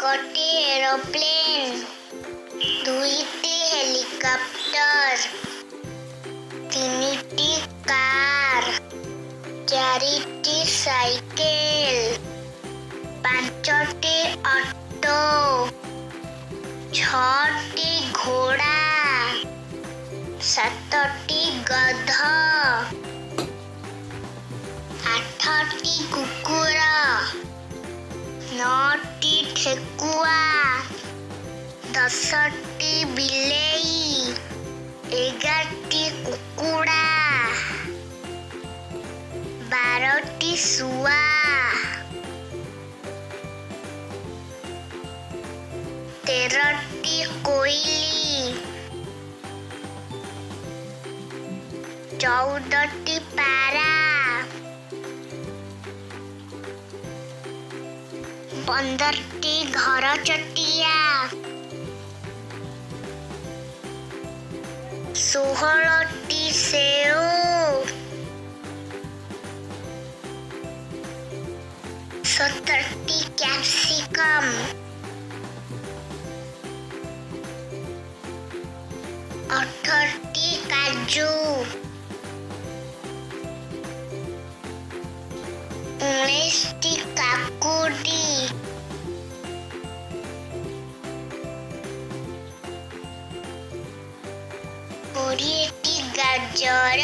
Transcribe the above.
एकटी एरोप्लेन, दुईटी हेलिकॉप्टर, तीनिटी कार, चारिटी साइकेल, पांचटी ऑटो, छटी घोड़ा, सातटी गध, आठटी कुकुर, नौटी ठेकुआ, 10टी बिलेई, 11टी कुकुड़ा, 12टी शुआ, 13टी कोइली, 14टी पारा, 15टी घरचटिया, 16टी सेऊ, 17टी कैप्सिकम, 18टी काजू, 19टी काकुडी, 20टी गाजर,